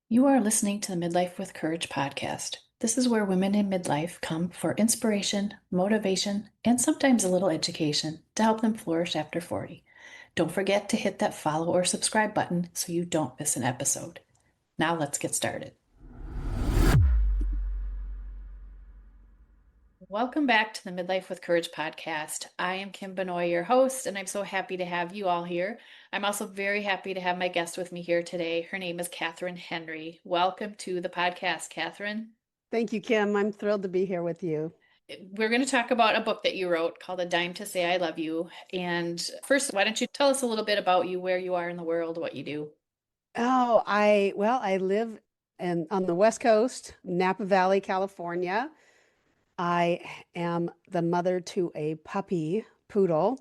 You are listening to the Midlife with Courage podcast. This is where women in midlife come for inspiration, motivation, and sometimes a little education to help them flourish after 40. Don't forget to hit that follow or subscribe button so you don't miss an episode. Now let's get started. Welcome back to the Midlife with Courage podcast. I am Kim Benoit, your host, and I'm so happy to have you all here. I'm also very happy to have my guest with me here today. Her name is Kathryn Henry. Welcome to the podcast, Kathryn. Thank you, Kim. I'm thrilled to be here with you. We're going to talk about a book that you wrote called A Dime to Say I Love You. And first, why don't you tell us a little bit about you, where you are in the world, what you do? I live on the West Coast, Napa Valley, California. I am the mother to a puppy poodle.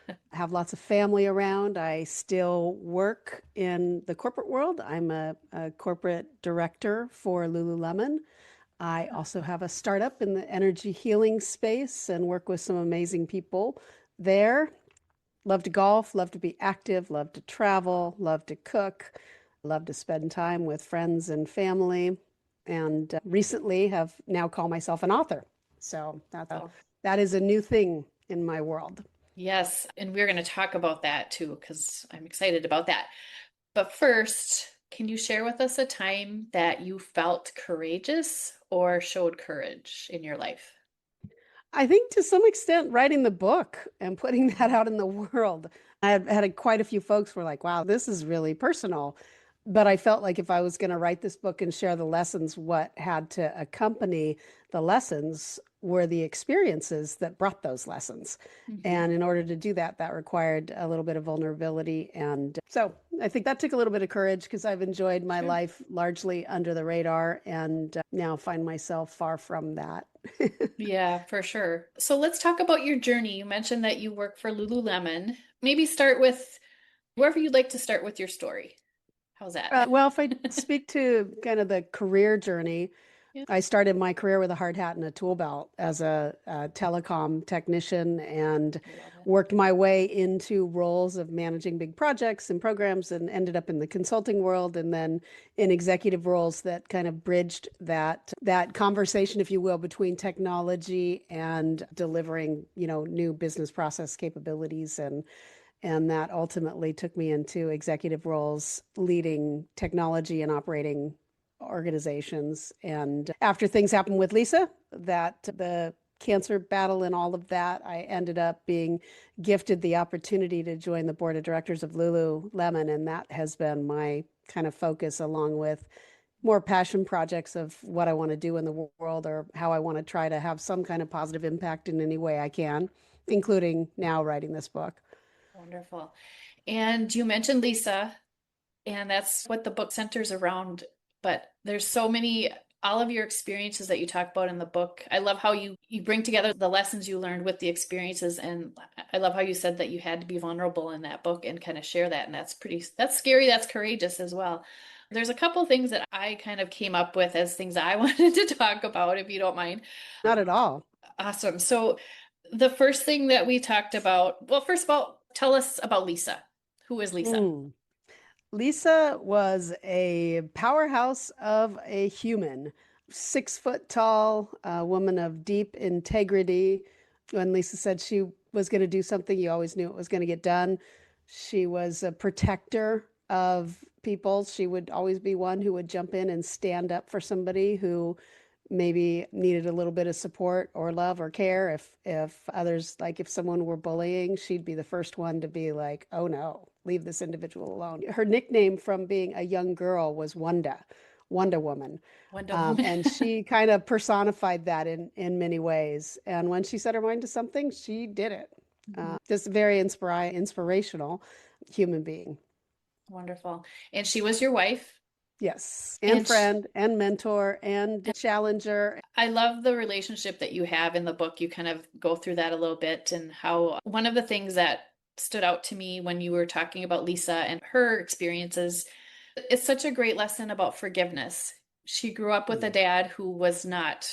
I have lots of family around. I still work in the corporate world. I'm a corporate director for Lululemon. I also have a startup in the energy healing space and work with some amazing people there. Love to golf, love to be active, love to travel, love to cook, love to spend time with friends and family, and recently have now called myself an author. So Oh, that is a new thing in my world. yes. And we're going to talk about that too, because I'm excited about that. But first, can you share with us a time that you felt courageous or showed courage in your life? I think to some extent, writing the book and putting that out in the world, I had quite a few folks were like, wow, this is really personal. But I felt like if I was going to write this book and share the lessons, what had to accompany the lessons were the experiences that brought those lessons. Hmm. And in order to do that, that required a little bit of vulnerability. And so I think that took a little bit of courage because I've enjoyed my Sure. life largely under the radar and now find myself far from that. Yeah, for sure. So let's talk about your journey. You mentioned that you work for Lululemon. Maybe start with wherever you'd like to start with your story. How's that? If I speak to kind of the career journey, Yeah. I started my career with a hard hat and a tool belt as a telecom technician and I love it. worked my way into roles of managing big projects and programs and ended up in the consulting world and then in executive roles that kind of bridged that conversation, if you will, between technology and delivering, new business process capabilities and that ultimately took me into executive roles leading technology and operating organizations. And after things happened with Lisa, that the cancer battle and all of that, I ended up being gifted the opportunity to join the board of directors of Lululemon. And that has been my kind of focus, along with more passion projects of what I want to do in the world or how I want to try to have some kind of positive impact in any way I can, including now writing this book. Wonderful. And you mentioned Lisa, and that's what the book centers around. But there's so many, all of your experiences that you talk about in the book. I love how you bring together the lessons you learned with the experiences, and I love how you said that you had to be vulnerable in that book and kind of share that. And that's scary, that's courageous as well. There's a couple things that I kind of came up with as things I wanted to talk about, if you don't mind. Not at all. Awesome. So the first thing that we talked about, well, first of all, tell us about Lisa. Who is Lisa? Mm. Lisa was a powerhouse of a human, 6 foot tall, a woman of deep integrity. When Lisa said she was going to do something, you always knew it was going to get done. She was a protector of people. She would always be one who would jump in and stand up for somebody who maybe needed a little bit of support or love or care. If others, like if someone were bullying, she'd be the first one to be like, "Oh no, leave this individual alone." Her nickname from being a young girl was Wonder Woman. Wonder Woman. And she kind of personified that in many ways. And when she set her mind to something, she did it. Just a very inspirational human being. Wonderful. And she was your wife. Yes. And And sh friend and mentor and challenger. I love the relationship that you have in the book. You kind of go through that a little bit and how one of the things that stood out to me when you were talking about Lisa and her experiences, it's such a great lesson about forgiveness. She grew up with a Mm. dad who was not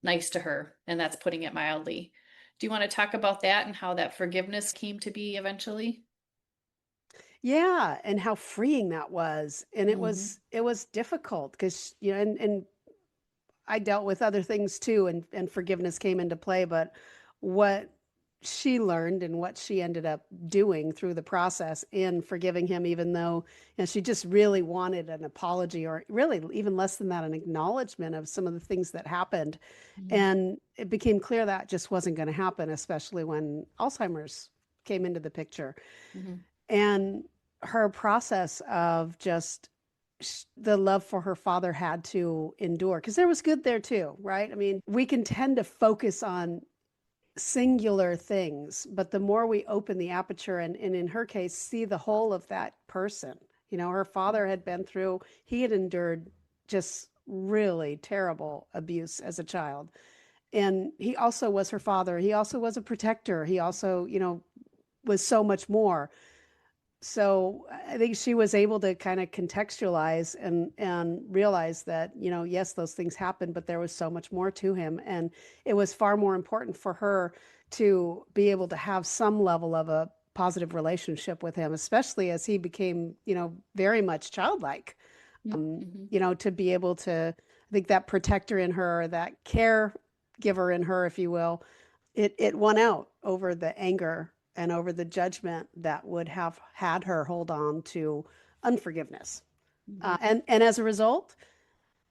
nice to her, and that's putting it mildly. Do you want to talk about that and how that forgiveness came to be eventually? Yeah, and how freeing that was. And Hmm. it was difficult because, you know, and I dealt with other things too, and forgiveness came into play. But what she learned and what she ended up doing through the process in forgiving him, even though, you know, she just really wanted an apology, or really even less than that, an acknowledgement of some of the things that happened. Hmm. And it became clear that just wasn't going to happen, especially when Alzheimer's came into the picture. Hmm. And her process of just the love for her father had to endure, because there was good there too, right? I mean, we can tend to focus on singular things, but the more we open the aperture and in her case, see the whole of that person. You know, her father had been through, he had endured just really terrible abuse as a child. And he also was her father. He also was a protector. He also, you know, was so much more. So I think she was able to kind of contextualize and realize that, you know, yes, those things happened, but there was so much more to him, and it was far more important for her to be able to have some level of a positive relationship with him, especially as he became, you know, very much childlike. Hmm. You know, to be able to, I think that protector in her, that caregiver in her, if you will, it won out over the anger and over the judgment that would have had her hold on to unforgiveness. Hmm. And as a result,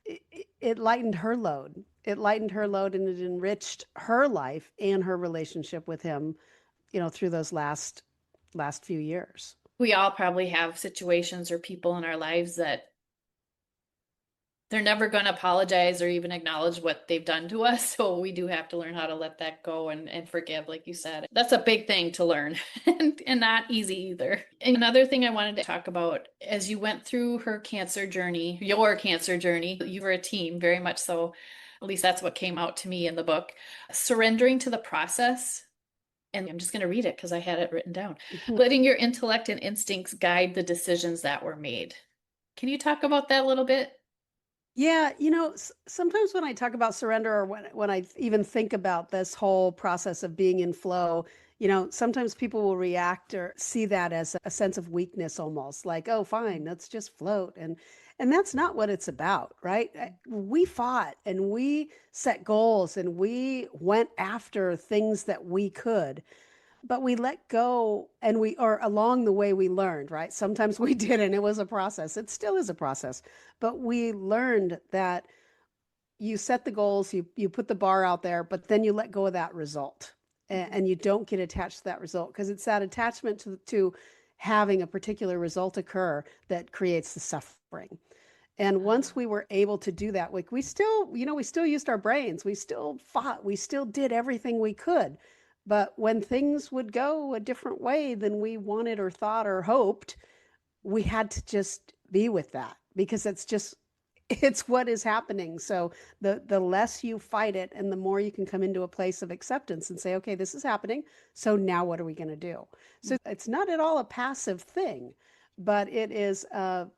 it lightened her load. It lightened her load, and it enriched her life and her relationship with him, you know, through those last few years. We all probably have situations or people in our lives that they're never going to apologize or even acknowledge what they've done to us. So we do have to learn how to let that go and forgive, like you said. That's a big thing to learn and not easy either. And another thing I wanted to talk about, as you went through her cancer journey, your cancer journey, you were a team, very much so. At least that's what came out to me in the book. Surrendering to the process. And I'm just going to read it because I had it written down. Letting your intellect and instincts guide the decisions that were made. Can you talk about that a little bit? Yeah, you know, sometimes when I talk about surrender, or when I even think about this whole process of being in flow, you know, sometimes people will react or see that as a sense of weakness, almost like, oh, fine, let's just float. And that's not what it's about, right? We fought and we set goals and we went after things that we could, but we let go, and we, or along the way we learned, right? Sometimes we didn't. It was a process. It still is a process, but we learned that you set the goals, you put the bar out there, but then you let go of that result, Mhm. and you don't get attached to that result, because it's that attachment to having a particular result occur that creates the suffering. And once Ah. we were able to do that, like we still, you know, we still used our brains, we still fought, we still did everything we could. But when things would go a different way than we wanted or thought or hoped, we had to just be with that, because it's just, it's what is happening. So the less you fight it, and the more you can come into a place of acceptance and say, okay, this is happening, so now what are we going to do? So it's not at all a passive thing, but it is a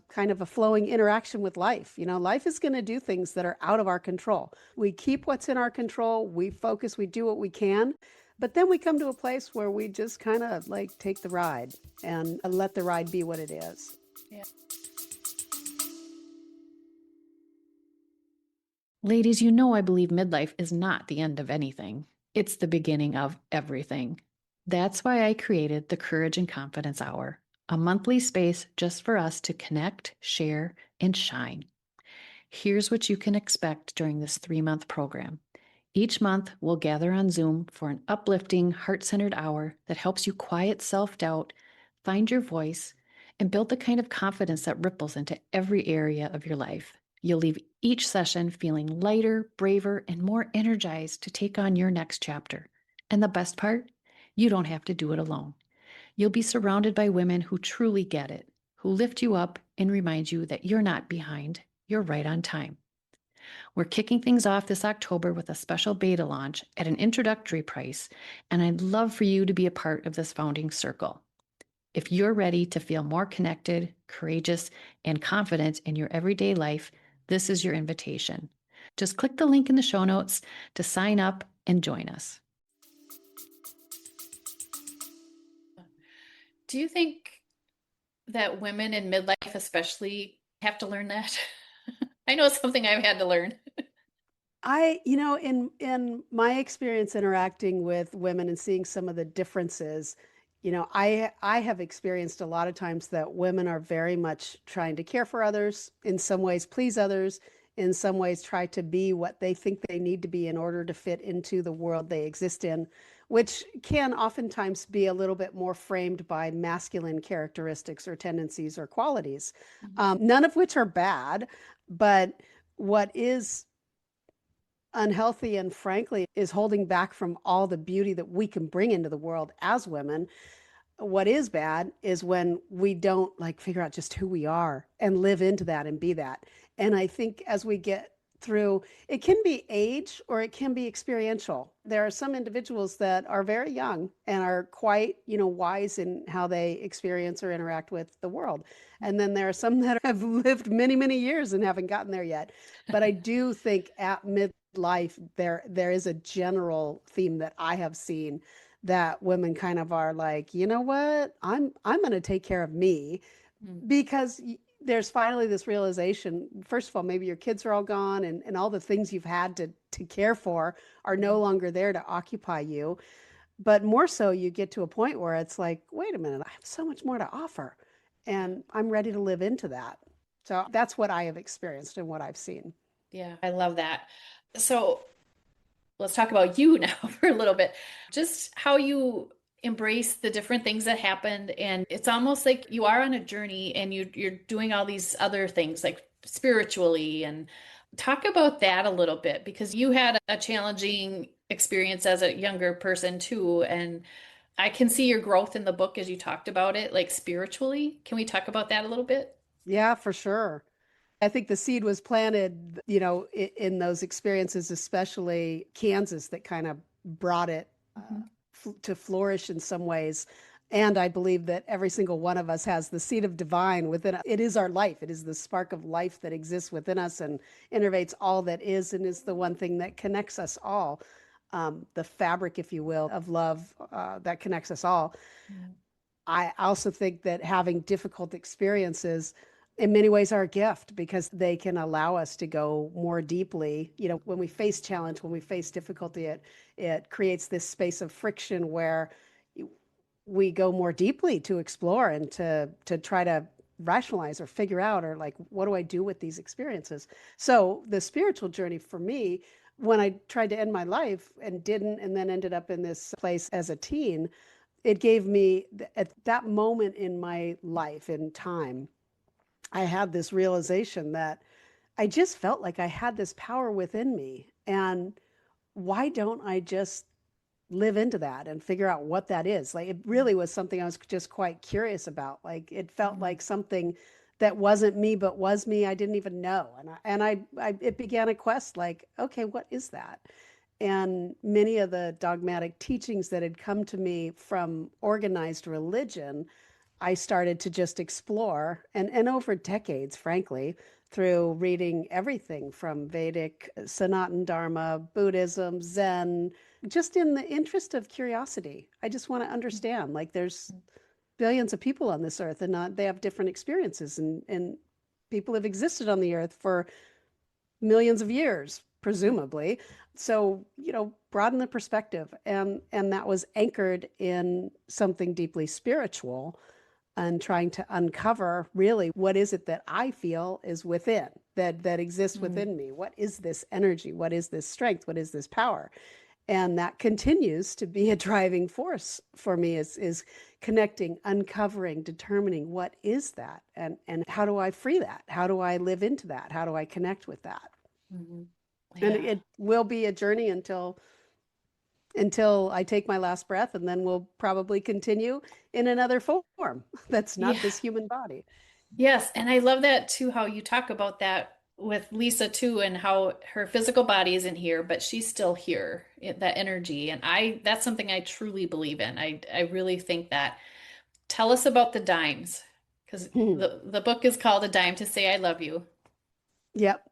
kind of a flowing interaction with life. You know, life is going to do things that are out of our control. We keep what's in our control, we focus, we do what we can, but then we come to a place where we just kind of like take the ride and let the ride be what it is. Yeah. Ladies, you know I believe midlife is not the end of anything. It's the beginning of everything. That's why I created the Courage and Confidence Hour, a monthly space just for us to connect, share, and shine. Here's what you can expect during this 3-month program. Each month, we'll gather on Zoom for an uplifting, heart centered hour that helps you quiet self doubt, find your voice, and build the kind of confidence that ripples into every area of your life. You'll leave each session feeling lighter, braver, and more energized to take on your next chapter. And the best part? You don't have to do it alone. You'll be surrounded by women who truly get it, who lift you up and remind you that you're not behind, you're right on time. We're kicking things off this October with a special beta launch at an introductory price, and I'd love for you to be a part of this founding circle. If you're ready to feel more connected, courageous, and confident in your everyday life, this is your invitation. Just click the link in the show notes to sign up and join us. Do you think that women in midlife especially have to learn that? I know it's something I've had to learn. In my experience interacting with women and seeing some of the differences, I have experienced a lot of times that women are very much trying to care for others, in some ways please others, in some ways try to be what they think they need to be in order to fit into the world they exist in, which can oftentimes be a little bit more framed by masculine characteristics or tendencies or qualities, Mhm. none of which are bad, but what is unhealthy and frankly is holding back from all the beauty that we can bring into the world as women. What is bad is when we don't like figure out just who we are and live into that and be that. And I think as we get through, it can be age or it can be experiential. There are some individuals that are very young and are quite, wise in how they experience or interact with the world. And then there are some that have lived many, many years and haven't gotten there yet. But I do think at midlife there is a general theme that I have seen that women kind of are like, you know what? I'm going to take care of me Mm. because there's finally this realization. First of all, maybe your kids are all gone and all the things you've had to care for are no Mhm. longer there to occupy you. But more so, you get to a point where it's like, wait a minute, I have so much more to offer Yeah. and I'm ready to live into that. So that's what I have experienced and what I've seen. Yeah, I love that. So let's talk about you now for a little bit. Just how you embrace the different things that happened. And it's almost like you are on a journey and you're doing all these other things like spiritually and talk about that a little bit because you had a challenging experience as a younger person too. And I can see your growth in the book as you talked about it, like spiritually. Can we talk about that a little bit? Yeah, for sure. I think the seed was planted, in those experiences, especially Kansas, that kind of brought it Mhm. to flourish in some ways. And I believe that every single one of us has the seed of divine within it. It is our life. It is the spark of life that exists within us and innervates all that is and is the one thing that connects us all. The fabric, if you will, of love that connects us all. Yeah. I also think that having difficult experiences in many ways are a gift because they can allow us to go more deeply. When we face challenge, when we face difficulty, it creates this space of friction where we go more deeply to explore and to try to rationalize or figure out or like what do I do with these experiences. So the spiritual journey for me, when I tried to end my life and didn't and then ended up in this place as a teen, it gave me at that moment in my life in time, I had this realization that I just felt like I had this power within me. And why don't I just live into that and figure out what that is? Like, it really was something I was just quite curious about. Like, it felt Mhm. like something that wasn't me, but was me. I didn't even know. It began a quest like, okay, what is that? And many of the dogmatic teachings that had come to me from organized religion, I started to just explore. And over decades, frankly, through reading everything from Vedic, Sanatan Dharma, Buddhism, Zen, just in the interest of curiosity. I just want to understand. Like, there's billions of people on this earth, and they have different experiences, and people have existed on the earth for millions of years, Mhm. presumably. So, broaden the perspective. And that was anchored in something deeply spiritual and trying to uncover really what is it that I feel is within that exists Mhm. within me. What is this energy? What is this strength? What is this power? And that continues to be a driving force for me is connecting, uncovering, determining what is that and how do I free that? How do I live into that? How do I connect with that? Mhm. And Yeah. it will be a journey until I take my last breath, and then we'll probably continue in another form that's not Yeah. this human body. Yes, and I love that too, how you talk about that with Lisa too, and how her physical body isn't here, but she's still here, that energy. And that's something I truly believe in. I really think that. Tell us about the dimes, because Hmm. the book is called A Dime to Say I Love You. Yep.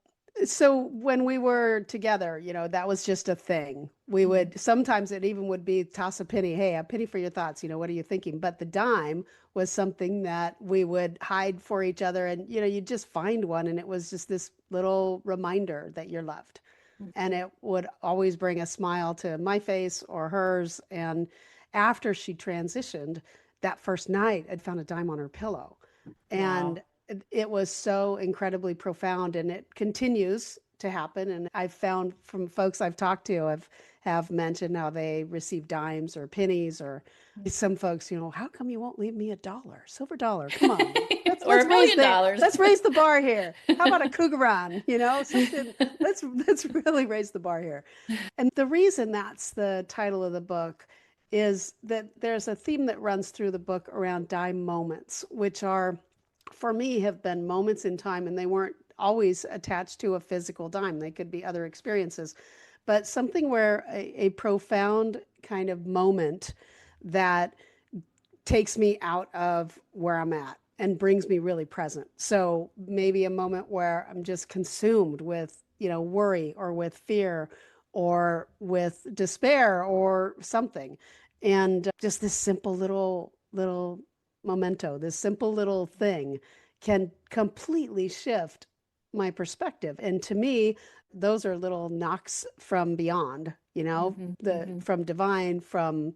So when we were together, that was just a thing. We Mhm. would sometimes it even would be toss a penny. Hey, a penny for your thoughts. What are you thinking? But the dime was something that we would hide for each other, and you just find one, and it was just this little reminder that you're loved, and it would always bring a smile to my face or hers. And after she transitioned, that first night, I'd found a dime on her pillow. And Wow. it was so incredibly profound, and it continues to happen. And I've found from folks I've talked to have mentioned how they receive dimes or pennies, or some folks, how come you won't leave me a dollar, silver dollar? Come on. Let's Or let's a raise million the dollars. let's raise the bar here. How about a cougaron? Something. Let's really raise the bar here. And the reason that's the title of the book is that there's a theme that runs through the book around dime moments, which are, for me, have been moments in time, and they weren't always attached to a physical dime. They could be other experiences, but something where a profound kind of moment that takes me out of where I'm at and brings me really present. So maybe a moment where I'm just consumed with, worry or with fear or with despair or something. And just this simple little memento, this simple little thing can completely shift my perspective. And to me, those are little knocks from beyond, Hmm. the Hmm. from divine, from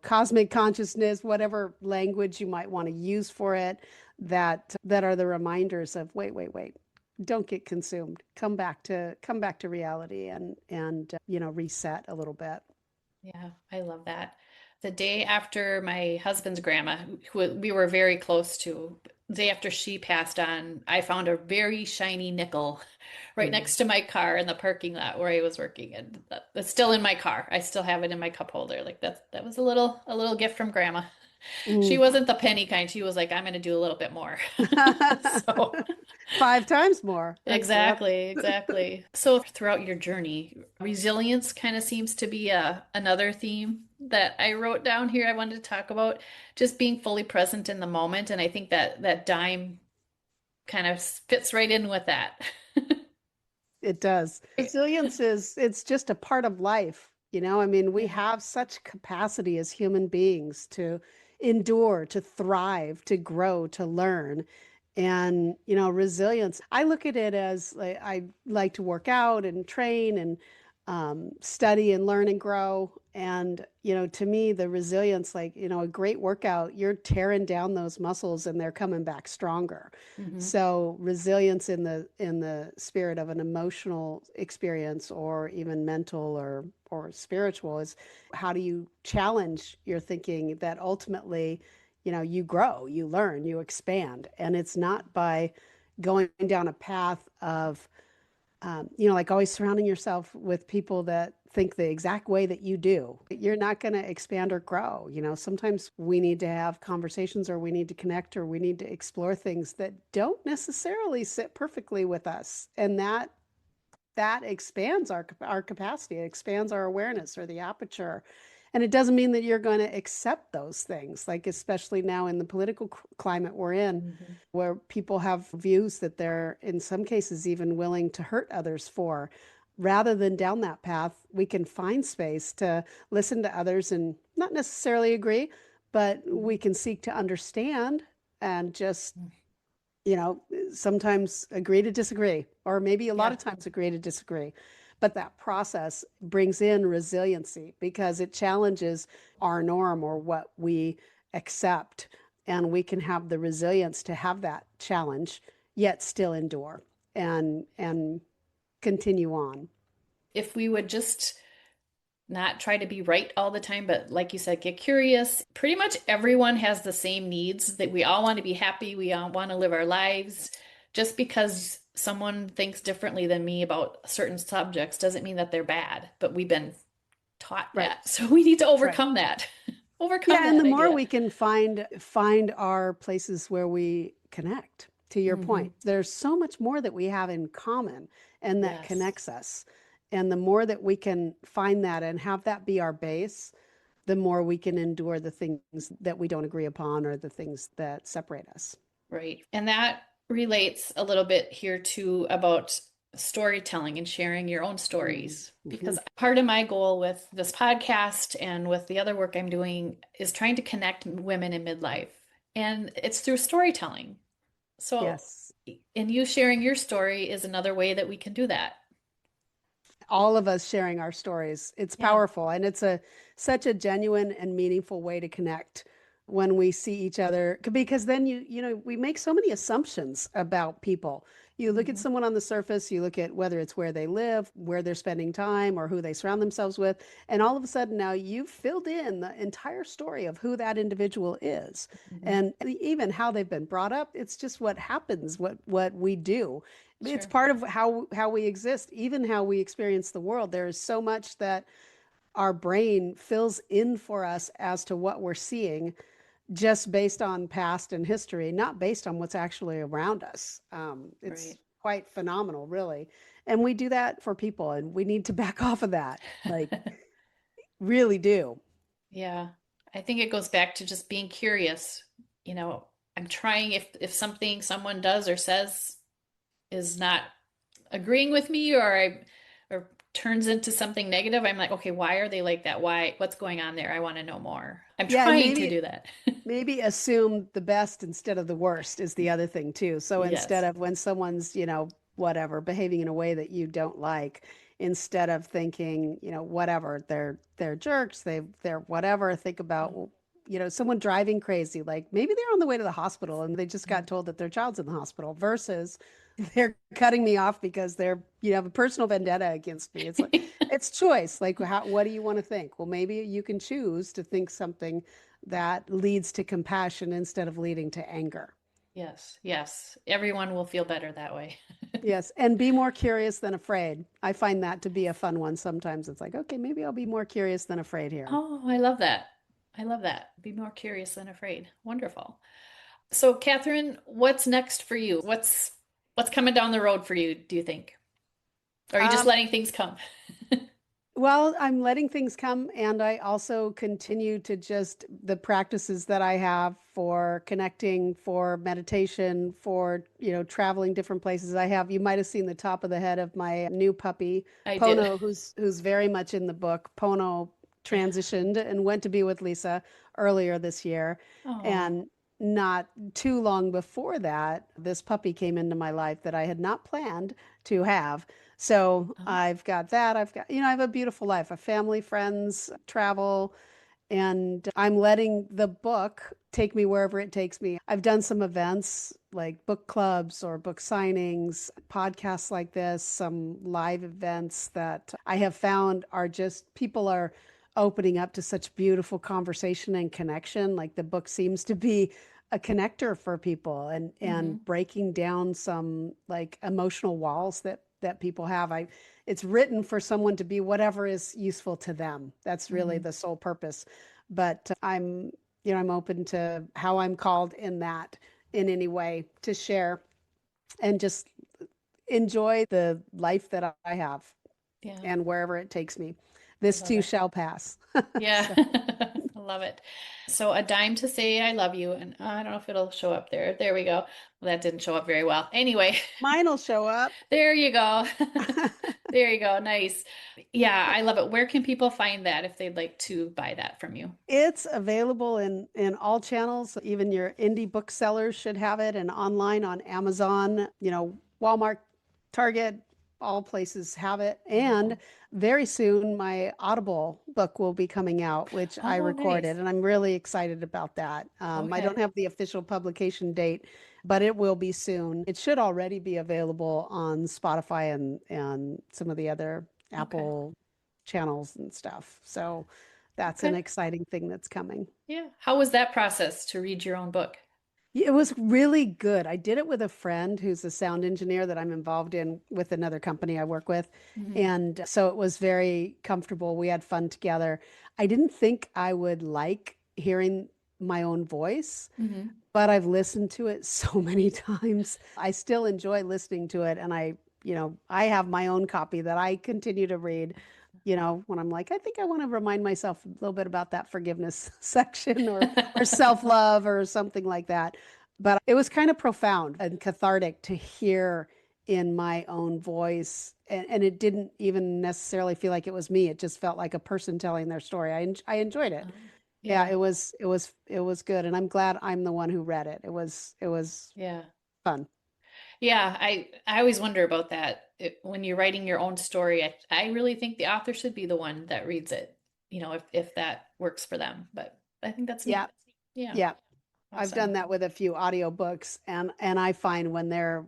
cosmic consciousness, whatever language you might want to use for it, that are the reminders of wait, don't get consumed. Come back to reality, and reset a little bit. Yeah, I love that. The day after my husband's grandma, who we were very close to, the day after she passed on, I found a very shiny nickel right Mm. next to my car in the parking lot where I was working, and it's still in my car. I still have it in my cup holder. Like that was a little gift from grandma. She Mm. wasn't the penny kind. She was like, I'm going to do a little bit more. So 5 times more. Yep. exactly, exactly. So throughout your journey, resilience kind of seems to be another theme that I wrote down here I wanted to talk about, just being fully present in the moment. And I think that dime kind of fits right in with that. It does. Resilience is, it's just a part of life. I mean, we Yeah. have such capacity as human beings to endure, to thrive, to grow, to learn. And, resilience, I look at it as like, I like to work out and train and study and learn and grow. And, to me, the resilience, like, a great workout, you're tearing down those muscles and they're coming back stronger. Hmm. So resilience in the spirit of an emotional experience or even mental or spiritual is, how do you challenge your thinking that ultimately, you grow, you learn, you expand. And it's not by going down a path of like always surrounding yourself with people that think the exact way that you do. You're not going to expand or grow. Sometimes we need to have conversations, or we need to connect, or we need to explore things that don't necessarily sit perfectly with us. And that expands our capacity. It expands our awareness or the aperture. And it doesn't mean that you're going to accept those things, like especially now in the political climate we're in, Hmm. where people have views that they're in some cases even willing to hurt others for. Rather than down that path, we can find space to listen to others and not necessarily agree, but we can seek to understand and just sometimes agree to disagree, or maybe a lot Yeah. of times agree to disagree. But that process brings in resiliency because it challenges our norm or what we accept. And we can have the resilience to have that challenge, yet still endure and continue on. If we would just not try to be right all the time, but like you said, get curious. Pretty much everyone has the same needs that we all want to be happy. We all want to live our lives. Just because someone thinks differently than me about certain subjects doesn't mean that they're bad, but we've been taught Right, that. So we need to right. overcome that. Overcome Yeah, and the that more idea. we can find our places where we connect, to your Hmm. point, there's so much more that we have in common and that Yes. connects us. And the more that we can find that and have that be our base, the more we can endure the things that we don't agree upon or the things that separate us. Right. And that relates a little bit here too about storytelling and sharing your own stories. Mm-hmm. Because part of my goal with this podcast and with the other work I'm doing is trying to connect women in midlife. And it's through storytelling. So, Yes. and you sharing your story is another way that we can do that. All of us sharing our stories. It's Yeah. powerful and it's a such a genuine and meaningful way to connect when we see each other because then we make so many assumptions about people. You look at Hmm. someone on the surface, you look at whether it's where they live, where they're spending time, or who they surround themselves with, and all of a sudden now you've filled in the entire story of who that individual is Hmm. and even how they've been brought up. It's just what happens, what we do. It's Sure. part of how we exist, even how we experience the world. There is so much that our brain fills in for us as to what we're seeing just based on past and history, not based on what's actually around us. It's Right. quite phenomenal, really. And we do that for people, and we need to back off of that. Like, really do. Yeah. I think it goes back to just being curious. You know, I'm trying if something someone does or says is not agreeing with me or turns into something negative, I'm like, okay, why are they like that? What's going on there? I want to know more. I'm Yeah, and trying to do that. maybe assume the best instead of the worst is the other thing too. So instead Yes. of when someone's, whatever, behaving in a way that you don't like, instead of thinking, whatever, they're jerks, they're whatever, think about, well, someone driving crazy, like maybe they're on the way to the hospital and they just got told that their child's in the hospital versus they're cutting me off because have a personal vendetta against me. It's like it's choice. Like what do you want to think? Well, maybe you can choose to think something that leads to compassion instead of leading to anger. Yes, yes. Everyone will feel better that way. Yes, and be more curious than afraid. I find that to be a fun one sometimes. It's like, okay, maybe I'll be more curious than afraid here. Oh, I love that. I love that. Be more curious than afraid. Wonderful. So, Kathryn, what's next for you? What's coming down the road for you, do you think? Or are you just Um, letting things come? Well, I'm letting things come, and I also continue to just the practices that I have for connecting, for meditation, for, traveling different places. You might have seen the top of the head of my new puppy, I did. Pono, who's very much in the book. Pono Yeah. transitioned and went to be with Lisa earlier this year. Oh, And not too long before that, this puppy came into my life that I had not planned to have. So oh, I've got that. I have a beautiful life, a family, friends, travel, and I'm letting the book take me wherever it takes me. I've done some events like book clubs or book signings, podcasts like this, some live events that I have found are just people are opening up to such beautiful conversation and connection. Like the book seems to be a connector for people and hmm. breaking down some like emotional walls that people have. It's written for someone to be whatever is useful to them. That's really Hmm. the sole purpose. But I'm open to how I'm called in that in any way to share and just enjoy the life that I have Yeah, and wherever it takes me. I This love too it. shall pass. Yeah, So I love it. So, a dime to say I love you, and I don't know if it'll show up there. There we go. Well, that didn't show up very well. Anyway, mine will show up. there you go. There you go. Nice. Yeah, I love it. Where can people find that if they'd like to buy that from you? It's available in all channels. Even your indie booksellers should have it, and online on Amazon, Walmart, Target, all places have it. And Wonderful. very soon, my Audible book will be coming out, which I Oh, recorded, nice. and I'm really excited about that. I don't Okay. have the official publication date, but it will be soon. It should already be available on Spotify and some of the other Okay. Apple channels and stuff. So that's an Okay. exciting thing that's coming. Yeah. How was that process to read your own book? It was really good. I did it with a friend who's a sound engineer that I'm involved in with another company I work with. Hmm. And so it was very comfortable. We had fun together. I didn't think I would like hearing my own voice, Hmm. but I've listened to it so many times. I still enjoy listening to it. And I have my own copy that I continue to read, when I'm like, I think I want to remind myself a little bit about that forgiveness section or self-love or something like that. But it was kind of profound and cathartic to hear in my own voice. And it didn't even necessarily feel like it was me. It just felt like a person telling their story. I enjoyed it. Yeah, Yeah. it was good. And I'm glad I'm the one who read it. It was Yeah. fun. Yeah, I always wonder about that. When you're writing your own story, I really think the author should be the one that reads it, if that works for them. But I think that's Yeah, neat. Yeah, yeah. I've done awesome. that with a few audiobooks and I find when they're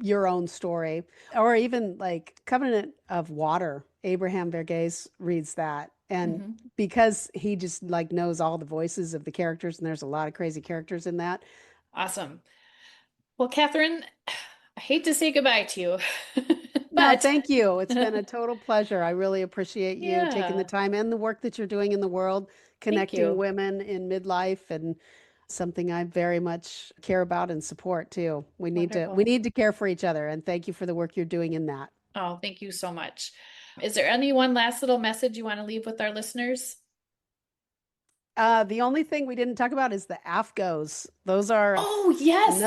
your own story or even like Covenant of Water, Abraham Verghese reads that. And Hmm. because he just like knows all the voices of the characters and there's a lot of crazy characters in that. Awesome. Well, Kathryn, I hate to say goodbye to you, No, but thank you. It's been a total pleasure. I really appreciate you taking the yeah, time and the work that you're doing in the world, thank connecting you. women in midlife and something I very much care about and support too. We Wonderful. need to care for each other and thank you for the work you're doing in that. Oh, thank you so much. Is there any one last little message you want to leave with our listeners? The only thing we didn't talk about is the AFGOs. Those are Oh, yes.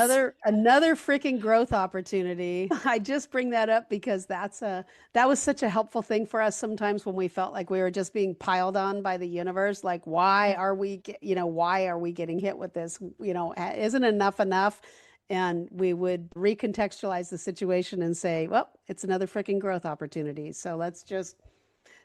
another freaking growth opportunity. I just bring that up because that was such a helpful thing for us sometimes when we felt like we were just being piled on by the universe. Like, why Yeah. are why are we getting hit with this? Isn't enough enough? And we would recontextualize the situation and say, well, it's another freaking growth opportunity. So let's just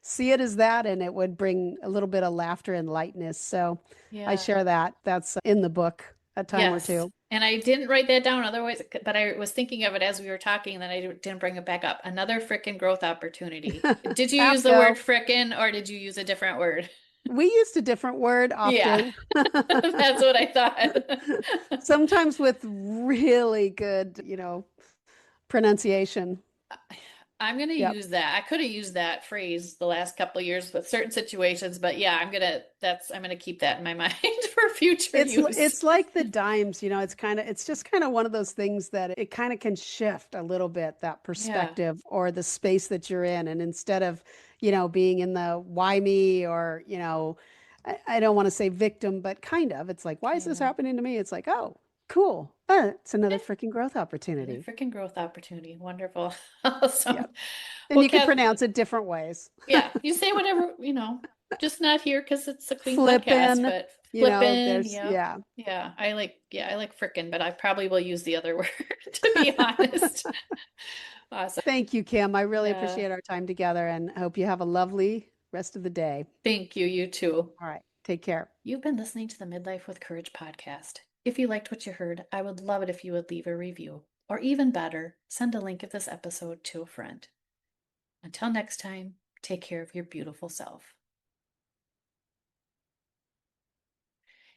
see it as that, and it would bring a little bit of laughter and lightness. So I Yeah. share that. That's in the book a time or Yes. two. And I didn't write that down otherwise, but I was thinking of it as we were talking, and then I didn't bring it back up. Another frickin' growth opportunity. Did you use the word AFGO. frickin' or did you use a different word? We used a different word Yeah, often. that's what I thought. Sometimes with really good, pronunciation. I'm gonna Yep. use that. I could have used that phrase the last couple of years with certain situations, but yeah, I'm gonna keep that in my mind for future use. It's like the dimes, it's just kind of one of those things that it kind of can shift a little bit that Yeah, perspective or the space that you're in. And instead of, being in the why me or, I don't want to say victim, but kind of, it's like, why is this yeah. happening to me? It's like, oh, cool. It's another Eh, freaking growth Another opportunity. freaking growth opportunity. Wonderful. Yep. Awesome. And Well, you can Kath, pronounce it different ways. yeah, you say whatever, just not here because it's a clean podcast, Flippin', but flippin', there's, yeah. yeah. I like frickin', but I probably will use the other word to be honest. Awesome. Thank you, Kim. I really Yeah. appreciate our time together and I hope you have a lovely rest of the day. Thank you, you too. All right. Take care. You've been listening to the Midlife with Courage podcast. If you liked what you heard, I would love it if you would leave a review, or even better, send a link of this episode to a friend. Until next time, take care of your beautiful self.